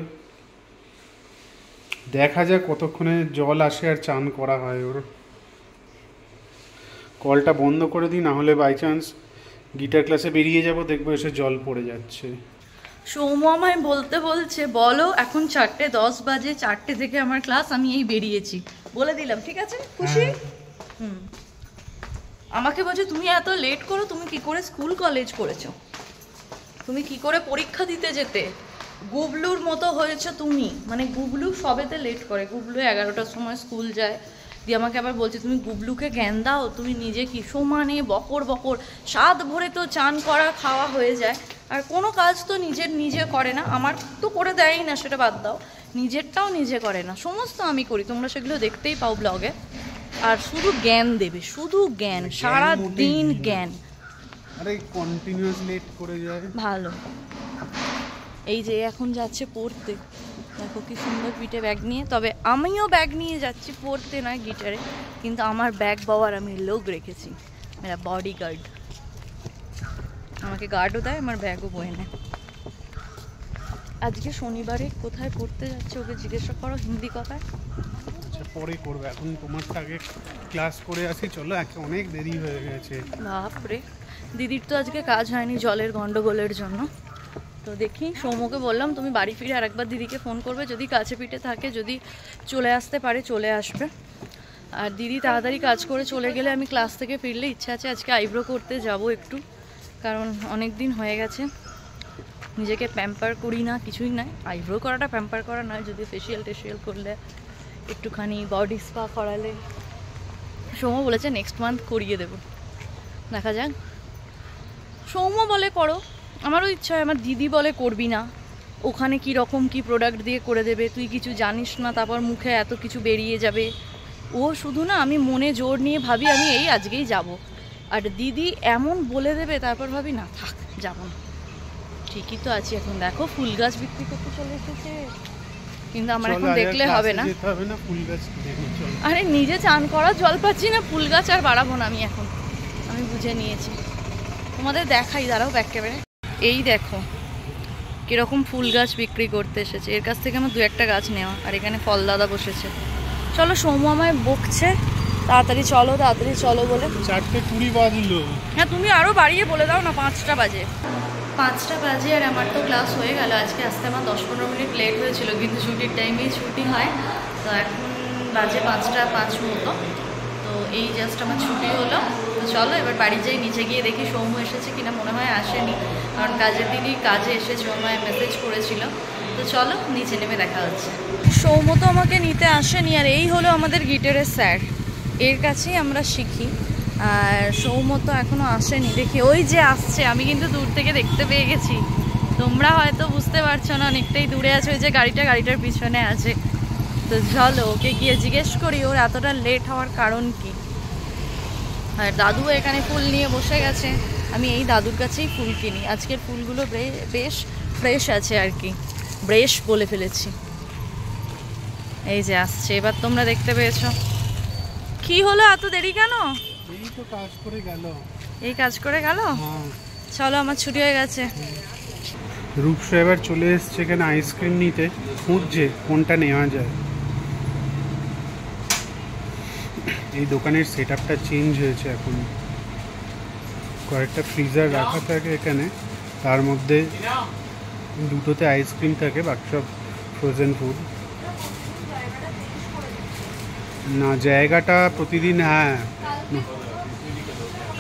দেখা যাক কতক্ষণে জল আসে আর চান করা হয় ওর। কলটা বন্ধ করে দিই, না হলে বাই চান্স গিটার ক্লাসে বেরিয়ে যাব, দেখবো এসে জল পড়ে যাচ্ছে। সৌম্য আমায় বলছে বলো এখন 4:10 বাজে, 4টে থেকে আমার ক্লাস, আমি এই বেরিয়েছি বলে দিলাম, ঠিক আছে খুশি? আমাকে বলছে তুমি এত লেট করো, তুমি কি করে স্কুল কলেজ করেছো, তুমি কি করে পরীক্ষা দিতে যেতে, গুবলুর মতো হয়েছে তুমি। মানে গুবলু সবেতে লেট করে, গুবলু 11টার সময় স্কুল যায়, দিয়ে আমাকে আবার বলছে তুমি গুবলুকে জ্ঞান দাও, তুমি নিজে কি সমানে বকর বকর, স্বাদ ভরে তো চান করা খাওয়া হয়ে যায়, আর কোনো কাজ তো নিজে করে না, আমার তো করে দেয়ই না, সেটা বাদ দাও, নিজেরটাও নিজে করে না, সমস্ত আমি করি, তোমরা সেগুলো দেখতেই পাও ব্লগে। আর শুধু জ্ঞান দেবে, শুধু জ্ঞান, সারা দিন জ্ঞান, আরে কন্টিনিউয়াস লেট করে যায়। ভালো। এই যে এখন যাচ্ছে পড়তে, দেখো কি সুন্দর পিঠে ব্যাগ নিয়ে, তবে আমিও ব্যাগ নিয়ে যাচ্ছি পড়তে নয় গিটারে, কিন্তু আমার ব্যাগ পাওয়ার আমি লোক রেখেছি, মেরা বডি গার্ড, আমাকে গার্ডও দেয়, আমার ব্যাগও বয়ে নেয়। আজকে শনিবারে কোথায় পড়তে যাচ্ছে ওকে জিজ্ঞাসা করো হিন্দি কথায়। আচ্ছা পরে করবে, এখন তোমার আগে ক্লাস করে আসি, চলো, এখন অনেক দেরি হয়ে গেছে। বাপরে, দিদির তো আজকে কাজ হয়নি জলের গন্ডগোলের জন্য, তো দেখি সৌম্যকে বললাম তুমি বাড়ি ফিরে আরেকবার দিদিকে ফোন করবে, যদি কাছে পিঠে থাকে, যদি চলে আসতে পারে চলে আসবে। আর দিদি তাড়াতাড়ি কাজ করে চলে গেলে আমি ক্লাস থেকে ফিরলে ইচ্ছা আছে আজকে আইব্রো করতে যাব একটু, কারণ অনেক দিন হয়ে গেছে নিজেকে প্যাম্পার করি না, কিছুই নাই, আইব্রো করাটা প্যাম্পার করা নয়, যদি ফেসিয়াল টেসিয়াল করলে, একটুখানি বডি স্পা করালে, সৌম্য বলেছে নেক্সট মান্থ করিয়ে দেব, দেখা যাক। সৌম্য বলে করো, আমারও ইচ্ছা হয়, আমার দিদি বলে করবি না, ওখানে কি রকম কি প্রোডাক্ট দিয়ে করে দেবে, তুই কিছু জানিস না, তারপর মুখে এত কিছু বেরিয়ে যাবে, ও শুধু না, আমি মনে জোর নিয়ে ভাবি আমি এই আজকেই যাব, আর দিদি এমন বলে দেবে, তারপর ভাবি না থাক যাবো না, ঠিকই তো আছি। এখন দেখো ফুল গাছ বিক্রি করতে চলে এসেছে, কিন্তু আমার এখন দেখলে হবে না, আরে নিজে চান করা জল পাচ্ছি না, ফুল গাছ আর বাড়াবো না আমি এখন, আমি বুঝে নিয়েছি। তোমাদের দেখাই, দাঁড়াও ব্যাক ক্যামেরায়, এই দেখো কিরকম ফুল গাছ বিক্রি করতে এসেছে, এর কাছ থেকে আমার 2-1টা গাছ নেওয়া, আর এখানে ফল দাদা বসেছে। চলো সৌম্য আমায় বকছে তাড়াতাড়ি চলো বলে, 4:20 বাজলো। হ্যাঁ তুমি আরও বাড়িয়ে বলে দাও না, 5টা বাজে, 5টা বাজে, আর আমার তো ক্লাস হয়ে গেল, আজকে আসতে আমার 10-15 মিনিট লেট হয়েছিল, কিন্তু ছুটির টাইমেই ছুটি হয়, তো এখন বাজে 5:05 মতো, তো এই জাস্ট আমার ছুটি হলো। তো চলো এবার বাড়ি যাই, নিচে গিয়ে দেখি সৌম্য এসেছে কিনা, মনে হয় আসেনি, কারণ কাজের দিনই কাজে এসেছে, আমায় মেসেজ করেছিল। তো চলো নিচে নেমে দেখা হচ্ছে। সৌম্য তো আমাকে নিতে আসেনি, আর এই হলো আমাদের গিটারের স্যার, এর কাছেই আমরা শিখি, আর সৌম্য তো এখনো আসেনি, দেখি ওই যে আসছে, আমি কিন্তু দূর থেকে দেখতে পেয়ে গেছি, তোমরা হয়তো বুঝতে পারছো না, অনেকটাই দূরে আছে, ওই যে গাড়িটার পিছনে আছে। তো চলো ওকে গিয়ে জিজ্ঞেস করি ওর এতটা লেট হওয়ার কারণ কি। আর দাদু এখানে ফুল নিয়ে বসে গেছে, আমি এই দাদুর কাছেই ফুল কিনি, আজকের ফুলগুলো বেশ ফ্রেশ আছে আর কি, ব্রেশ বলে ফেলেছি। এই যে আসছে, এবার তোমরা দেখতে পেয়েছো। কি হলো এত দেরি কেন? এই তো কাজ করে গেল। এই কাজ করে গেল? চলো আমার ছুটি হয়ে গেছে। রূপসা এবার চলে এসছে এখানে আইসক্রিম নিতে, খুঁজছে কোনটা নেওয়া যায়। এই দোকানের সেট আপটা চেঞ্জ হয়েছে, এখন কয়েকটা ফ্রিজার রাখা থাকে এখানে, তার মধ্যে দুটোতে আইসক্রিম থাকে, বাকি সব ফ্রোজেন ফুড। না জায়গাটা প্রতিদিন, হ্যাঁ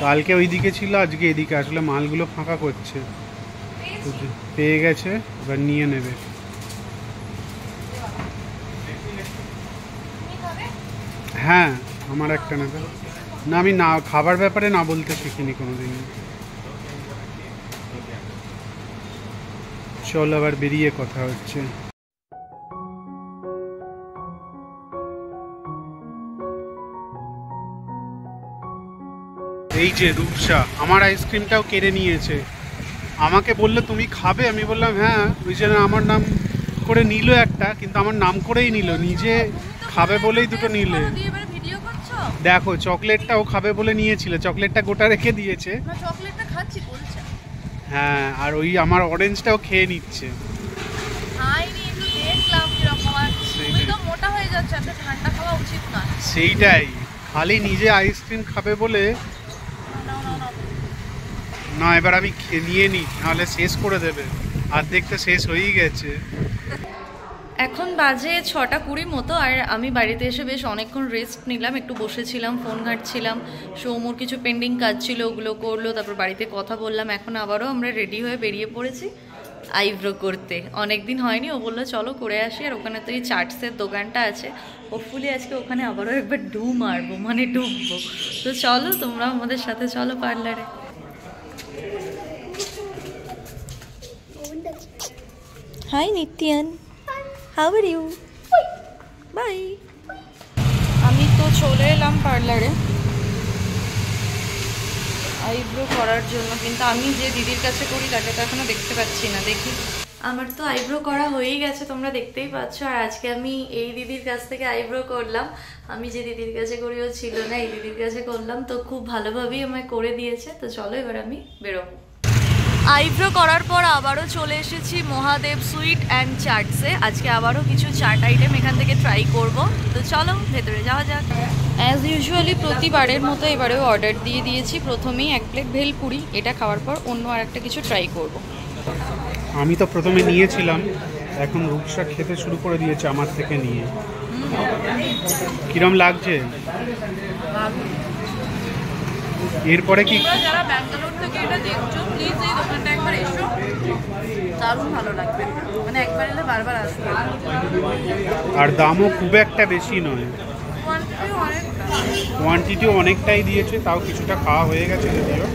কালকে ওইদিকে ছিল, আজকে এদিকে, আসলে মালগুলো ফাঁকা করছে, পেয়ে গেছে, এবার নিয়ে নেবে। হ্যাঁ আমার একটা নেবে না, আমি না খাবার ব্যাপারে না বলতে শিখিনি কোনোদিন। চল আবার বেরিয়ে কথা হচ্ছে। এই যে রূপসা আমার আইসক্রিমটাও কেড়ে নিয়েছে, আমাকে বললো তুমি খাবে, আমি বললাম হ্যাঁ, ওই জন্য আমার নাম করে নিল একটা, কিন্তু আমার নাম করেই নিল, নিজে খাবে বলেই দুটো নিলে। দেখো চকলেটটাও খাবে বলে নিয়েছিল, চকলেটটা গোটা রেখে দিয়েছে, হ্যাঁ, আর ওই আমার অরেঞ্জটাও খেয়ে নিচ্ছে। সেইটাই, খালি নিজে আইসক্রিম খাবে বলে না এবার আমি নিয়ে নিই, নাহলে শেষ করে দেবে। অর্ধেকটা শেষ হয়েই গেছে। এখন বাজে 6:20 মতো, আর আমি বাড়িতে এসে বেশ অনেকক্ষণ রেস্ট নিলাম, একটু বসেছিলাম, ফোন ঘাঁটছিলাম। সৌমুর কিছু পেন্ডিং কাজ ছিল, ওগুলো করলো, তারপর বাড়িতে কথা বললাম। এখন আবারও আমরা রেডি হয়ে বেরিয়ে পড়েছি আইব্রো করতে। অনেক দিন হয়নি, ও বললো চলো করে আসি। আর ওখানে তো এই চার্টসের দোকানটা আছে, হোপফুলি আজকে ওখানে আবারও একবার মারবো, মানে ঢুকবো। তো চলো তোমরা আমাদের সাথে চলো পার্লারে। Hi Nityan, how are you? Bye. আমি তো চলে এলাম পার্লারে আইব্রো করার জন্য, কিন্তু আমি যে দিদির কাছে করি তাকে তো এখনো দেখতে পাচ্ছি না। দেখি, আমার তো আইব্রো করা হয়েই গেছে, তোমরা দেখতেই পাচ্ছ। আর আজকে আমি এই দিদির কাছ থেকে আইব্রো করলাম। আমি যে দিদির কাছে করি ও ছিল না, এই দিদির কাছে করলাম, তো খুব ভালোভাবেই আমায় করে দিয়েছে। তো চলো এবার আমি বেরোবো। আইব্রো করার পর আবারও চলে এসেছি মহাদেব সুইট অ্যান্ড চাটসে। আজকে আবারও কিছু চাট আইটেম এখান থেকে ট্রাই করব। তো চলো ভেতরে যাওয়া যাক। অ্যাজ ইউজুয়ালি প্রতিবারের মতো এবারেও অর্ডার দিয়ে দিয়েছি। প্রথমেই 1 প্লেট ভেলপুরি, এটা খাওয়ার পর অন্য আর একটা কিছু ট্রাই করব। আমি তো প্রথমে নিয়েছিলাম, এখন রূপসা খেতে শুরু করে দিয়েছে আমার থেকে নিয়ে। কিরম লাগছে? এরপরে কি? যারা ব্যাঙ্গালোর থেকে এটা দেখছো, প্লিজ এই দোকানটা একবার এসো, দারুণ ভালো লাগবে। মানে একবার এলে বারবার আসবে। আর দামও খুব একটা বেশি নয়, কোয়ান্টিটিও অনেকটাই দিয়েছে, তাও কিছুটা খাওয়া হয়ে গেছে যদিও।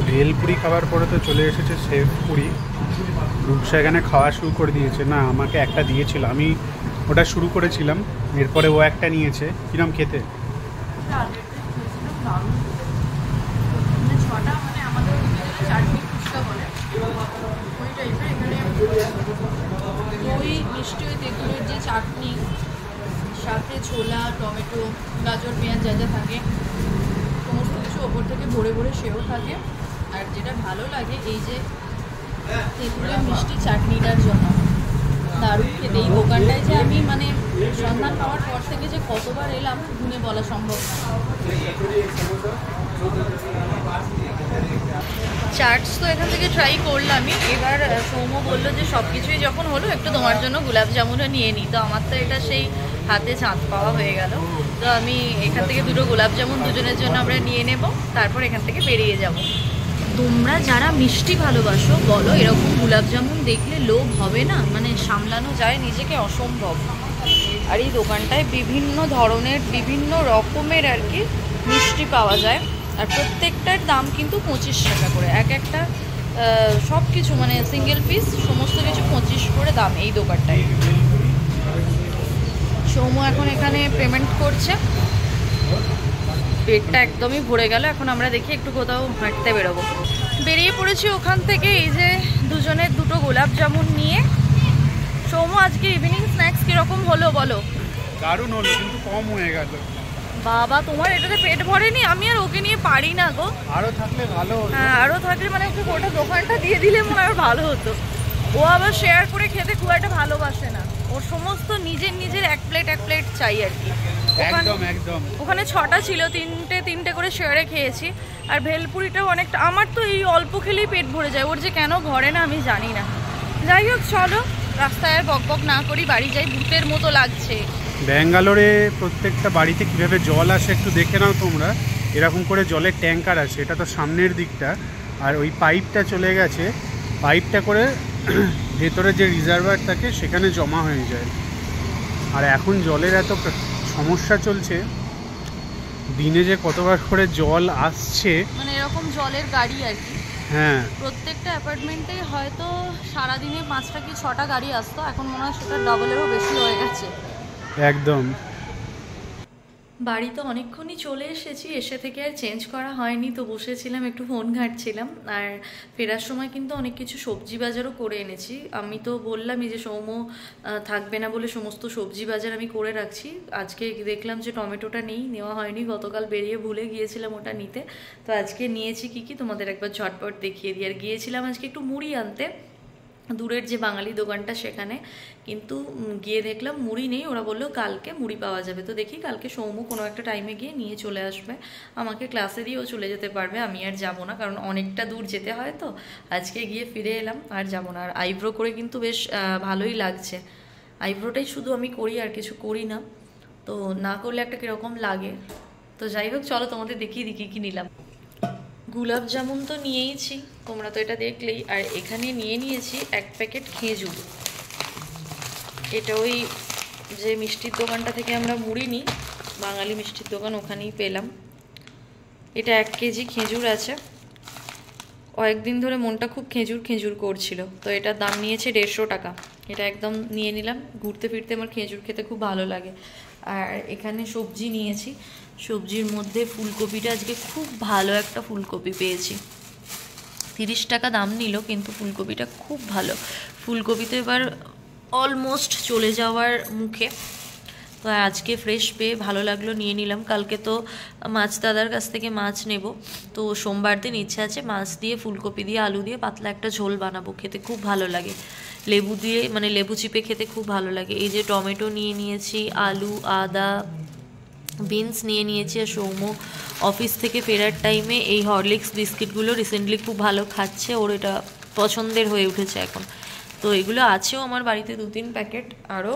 ভেলপুরি খাওয়ার পরে তো চলে এসেছে সেভ পুরি। রূপসা এখানে খাওয়া শুরু করে দিয়েছে। না, আমাকে একটা দিয়েছিল, আমি ওটা শুরু করেছিলাম, এরপরে ও একটা নিয়েছে। কিরম খেতে? ওই মিষ্টি ওই তেঁতুলের যে চাটনি, সাথে ছোলা, টমেটো, গাজর, পেঁয়াজ যা যা থাকে সমস্ত কিছু ওপর থেকে ভরে ভরে সেও থাকে। আর যেটা ভালো লাগে এই যে তেঁতুলের মিষ্টি চাটনিটার জন্য দারুণ খেতে। এই দোকানটায় যে আমি মানে সন্ধান পাওয়ার পর থেকে যে কতবার এলাম গুনে বলা সম্ভব না। চাটস তো এখান থেকে ট্রাই করলামই। এবার সৌম্য বললো যে সব কিছুই যখন হলো একটু তোমার জন্য গোলাপ জামুনও নিয়ে নিই। তো আমার তো এটা সেই হাতে চাঁদ পাওয়া হয়ে গেল। তো আমি এখান থেকে 2টো গোলাপ জামুন দুজনের জন্য আমরা নিয়ে নেব, তারপর এখান থেকে বেরিয়ে যাব। তোমরা যারা মিষ্টি ভালোবাসো বলো, এরকম গোলাপ জামুন দেখলে লোভ হবে না? মানে সামলানো যায় নিজেকে অসম্ভব। আর এই দোকানটায় বিভিন্ন ধরনের বিভিন্ন রকমের আর কি মিষ্টি পাওয়া যায়। আর প্রত্যেকটার দাম কিন্তু 25 টাকা করে, এক একটা সব কিছু মানে সিঙ্গেল পিস সমস্ত কিছু 25 করে দাম এই দোকানটায়। সৌম্য এখন এখানে পেমেন্ট করছে, পেটটা একদমই ভরে গেল। এখন আমরা দেখি একটু কোথাও হাঁটতে বেরোবো। বেরিয়ে পড়েছি ওখান থেকে এই যে দুজনের 2টো গোলাপ জামুন নিয়ে। সৌম্য আজকে ইভিনিং স্ন্যাক্স কিরকম হলো বলো? দারুণ হলো, কিন্তু কম হয়ে গেল। বাবা, তোমার এটাতে পেট ভরেনি? আমি আর ওকে নিয়ে পারি না গো। আরো থাকলে ভালো হতো। হ্যাঁ, আরো থাকলে মানে ওকে গোটা দোকানটা দিয়ে দিলে মনে হয় ভালো হতো। ও আবার শেয়ার করে খেতে খুব একটা ভালোবাসে না, ওর সমস্ত নিজের নিজের এক প্লেট চাই আর কি। ওখানে 6টা ছিল, 3টে করে শেয়ারে খেয়েছি। আর ভেলপুরিটাও অনেকটা, আমার তো এই অল্প খেলেই পেট ভরে যায়, ওর যে কেন ভরে না আমি জানি না। যাই হোক চলো, রাস্তায় আর বকবক না করি, বাড়ি যাই, ভূতের মতো লাগছে। ব্যাঙ্গালোরে প্রত্যেকটা বাড়িতে কিভাবে জল আসে একটু দেখে নাও তোমরা। এরকম করে জলের ট্যাঙ্কার আছে, এটা তো সামনের দিকটা, আর ওই পাইপটা চলে গেছে, পাইপটা করে ভেতরে যে রিজার্ভার থাকে সেখানে জমা হয়ে যায়। আর এখন জলের এত সমস্যা চলছে, দিনে যে কতবার করে জল আসছে, মানে এরকম জলের গাড়ি আর কি। হ্যাঁ, প্রত্যেকটা অ্যাপার্টমেন্টেই হয়তো সারাদিনে 5টা কি 6টা গাড়ি আসতো, এখন মনে হয় সেটা ডবলেরও বেশি হয়ে গেছে একদম। বাড়িতে অনেকক্ষণই চলে এসেছি, এসে থেকে আর চেঞ্জ করা হয়নি, তো বসেছিলাম একটু ফোন ঘাঁটছিলাম। আর ফেরার সময় কিন্তু অনেক কিছু সবজি বাজারও করে এনেছি। আমি তো বললামই যে সৌম্য থাকবে না বলে সমস্ত সবজি বাজার আমি করে রাখছি। আজকে দেখলাম যে টমেটোটা নেওয়া হয়নি, গতকাল বেরিয়ে ভুলে গিয়েছিলাম ওটা নিতে। তো আজকে নিয়েছি কি তোমাদের একবার ঝটপট দেখিয়ে দিই। আর গিয়েছিলাম আজকে একটু মুড়ি আনতে, দূরের যে বাঙালি দোকানটা সেখানে, কিন্তু গিয়ে দেখলাম মুড়ি নেই। ওরা বললো কালকে মুড়ি পাওয়া যাবে। তো দেখি কালকে সৌম্য কোনো একটা টাইমে গিয়ে নিয়ে চলে আসবে, আমাকে ক্লাসে দিয়েও চলে যেতে পারবে। আমি আর যাবো না, কারণ অনেকটা দূর যেতে হয়। তো আজকে গিয়ে ফিরে এলাম, আর যাবো না। আর আইব্রো করে কিন্তু বেশ ভালোই লাগছে। আইব্রোটাই শুধু আমি করি, আর কিছু করি না, তো না করলে একটা কীরকম লাগে। তো যাই হোক, চলো তোমাদের দেখিয়ে দিই কী নিলাম। গোলাপ জামুন তো নিয়েইছি, তোমরা তো এটা দেখলেই। আর এখানে নিয়ে নিয়েছি 1 প্যাকেট খেজুর। এটা ওই যে মিষ্টির দোকানটা থেকে আমরা মুড়ি নিই, বাঙালি মিষ্টির দোকান, ওখানেই পেলাম। এটা 1 কেজি খেজুর আছে। কয়েকদিন ধরে মনটা খুব খেজুর খেজুর করছিল, তো এটার দাম নিয়েছে 150 টাকা। এটা একদম নিয়ে নিলাম, ঘুরতে ফিরতে আমার খেজুর খেতে খুব ভালো লাগে। আর এখানে সবজি নিয়েছি, সবজির মধ্যে ফুলকপিটা আজকে খুব ভালো একটা ফুলকপি পেয়েছি। 30 টাকা দাম নিল, কিন্তু ফুলকপিটা খুব ভালো। ফুলকপি তো এবার অলমোস্ট চলে যাওয়ার মুখে, তো আজকে ফ্রেশ পেয়ে ভালো লাগলো, নিয়ে নিলাম। কালকে তো মাছ দাদার কাছ থেকে মাছ নেব, তো সোমবার দিন ইচ্ছে আছে মাছ দিয়ে ফুলকপি দিয়ে আলু দিয়ে পাতলা একটা ঝোল বানাবো, খেতে খুব ভালো লাগে। লেবু দিয়ে মানে লেবু চিপে খেতে খুব ভালো লাগে। এই যে টমেটো নিয়ে নিয়েছি, আলু, আদা, বিনস নিয়ে নিয়েছি। আর সৌম্য অফিস থেকে ফেরার টাইমে এই হরলিক্স বিস্কিটগুলো রিসেন্টলি খুব ভালো খাচ্ছে, ওর এটা পছন্দের হয়ে উঠেছে এখন। তো এগুলো আছেও আমার বাড়িতে 2-3 প্যাকেট, আরও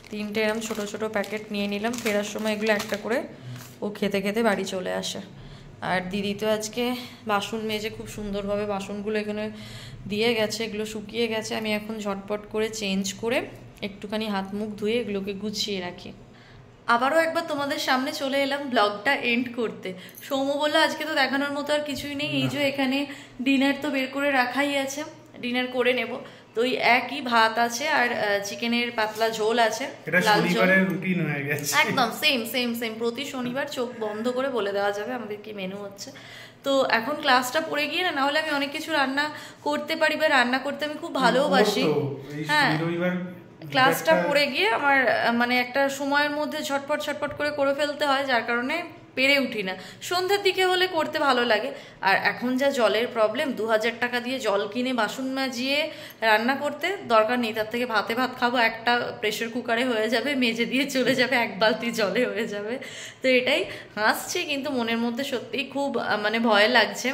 3টে এরম ছোটো ছোটো প্যাকেট নিয়ে নিলাম। ফেরার সময় এগুলো একটা করে ও খেতে খেতে বাড়ি চলে আসে। আর দিদি তো আজকে বাসন মেজে খুব সুন্দরভাবে বাসনগুলো এখানে দিয়ে গেছে, এগুলো শুকিয়ে গেছে। আমি এখন ঝটপট করে চেঞ্জ করে একটুখানি হাত মুখ ধুয়ে এগুলোকে গুছিয়ে রাখি। আবারও একবার তোমাদের সামনে চলে এলাম ব্লগটা এন্ড করতে। সৌম্য বললো আজকে তো দেখানোর মতো আর কিছুই নেই, এই যে এখানে ডিনার তো বের করে রাখাই আছে, ডিনার করে নেব। তো ওই একই ভাত আছে আর চিকেনের পাতলা ঝোল আছে, লাল ঝোল। একদম সেম সেম সেম, প্রতি শনিবার চোখ বন্ধ করে বলে দেওয়া যাবে আমাদের কি মেনু হচ্ছে। তো এখন ক্লাসটা পড়ে গিয়ে না হলে আমি অনেক কিছু রান্না করতে পারি, বা রান্না করতে আমি খুব ভালোবাসি। হ্যাঁ, ক্লাসটা পড়ে গিয়ে আমার মানে একটা সময়ের মধ্যে ঝটপট ঝটপট করে ফেলতে হয়, যার কারণে পেরে উঠি না। সন্ধ্যের দিকে হলে করতে ভালো লাগে। আর এখন যা জলের প্রবলেম, 2000 টাকা দিয়ে জল কিনে বাসন মাজিয়ে রান্না করতে দরকার নেই। তার থেকে ভাতে ভাত খাবো, একটা প্রেশার কুকারে হয়ে যাবে, মেজে দিয়ে চলে যাবে, 1 বালতি জলে হয়ে যাবে। তো এটাই হাসছি, কিন্তু মনের মধ্যে সত্যিই খুব মানে ভয় লাগছে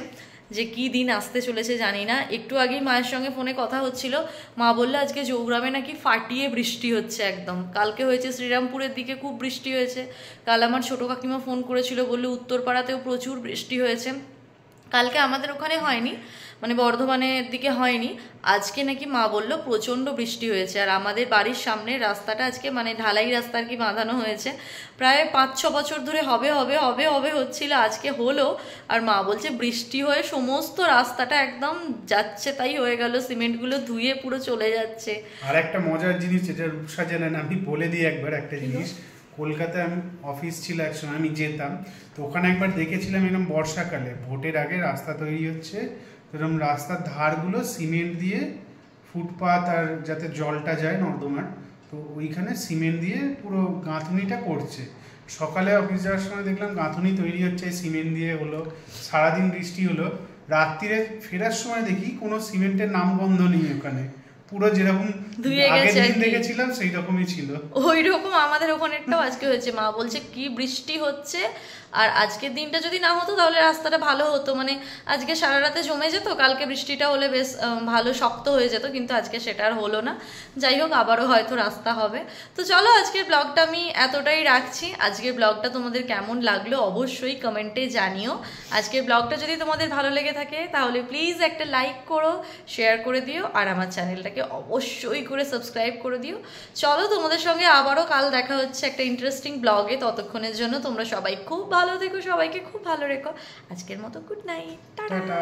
যে কি দিন আসতে চলেছে জানি না। একটু আগেই মায়ের সঙ্গে ফোনে কথা হচ্ছিল, মা বললো আজকে জৌগ্রামে নাকি ফাটিয়ে বৃষ্টি হচ্ছে একদম। কালকে হয়েছে শ্রীরামপুরের দিকে খুব বৃষ্টি হয়েছে। কাল আমার ছোটো কাকিমা ফোন করেছিল, বললো উত্তরপাড়াতেও প্রচুর বৃষ্টি হয়েছে। কালকে আমাদের ওখানে হয়নি, মানে বর্ধমানের দিকে হয়নি। আজকে নাকি মা বললো প্রচণ্ড বৃষ্টি হয়েছে। আর আমাদের বাড়ির সামনের রাস্তাটা আজকে মানে ঢালাই রাস্তা আর কি বাঁধানো হয়েছে, প্রায় 5-6 বছর ধরে হবে হবে হবে হবে হচ্ছিল, আজকে হলো। আর মা বলছে বৃষ্টি হয়ে সমস্ত রাস্তাটা একদম যাচ্ছে তাই হয়ে গেল, সিমেন্টগুলো ধুয়ে পুরো চলে যাচ্ছে। আর একটা মজার জিনিস যেটা রূপসা জানেন, আমি বলে দিই একবার একটা জিনিস। কলকাতায় আমি অফিস ছিল একসময়, আমি যেতাম, তো ওখানে একবার দেখেছিলাম এরকম বর্ষাকালে ভোটের আগে রাস্তা তৈরি হচ্ছে, এরকম রাস্তার ধারগুলো সিমেন্ট দিয়ে ফুটপাথ আর যাতে জলটা যায় নর্দমার, তো ওইখানে সিমেন্ট দিয়ে পুরো গাঁথনিটা করছে। সকালে অফিস যাওয়ার সময় দেখলাম গাঁথনি তৈরি হচ্ছে সিমেন্ট দিয়ে, হলো সারাদিন বৃষ্টি হলো। রাত্রিরে ফেরার সময় দেখি কোনো সিমেন্টের নামগন্ধ নেই ওখানে, পুরো যেরকম আগের দিন দেখেছিলাম সেই রকমই ছিল। ওই রকম আমাদের ওখানেরটাও আজকে হয়েছে। মা বলছে কি বৃষ্টি হচ্ছে, আর আজকের দিনটা যদি না হতো তাহলে রাস্তাটা ভালো হতো, মানে আজকে সারা রাতে জমে যেত, কালকে বৃষ্টিটা হলে বেশ ভালো শক্ত হয়ে যেত, কিন্তু আজকে সেটা আর হলো না। যাই হোক, আবারও হয়তো রাস্তা হবে। তো চলো আজকের ব্লগটা আমি এতটাই রাখছি। আজকের ব্লগটা তোমাদের কেমন লাগলো অবশ্যই কমেন্টে জানিও। আজকের ব্লগটা যদি তোমাদের ভালো লেগে থাকে তাহলে প্লিজ একটা লাইক করো, শেয়ার করে দিও, আর আমার চ্যানেলটাকে অবশ্যই করে সাবস্ক্রাইব করে দিও। চলো তোমাদের সঙ্গে আবারও কাল দেখা হচ্ছে একটা ইন্টারেস্টিং ব্লগে। ততক্ষণের জন্য তোমরা সবাই খুব ভালো থেকো, সবাইকে খুব ভালো রেখো। আজকের মতো গুড নাইট, টাটা।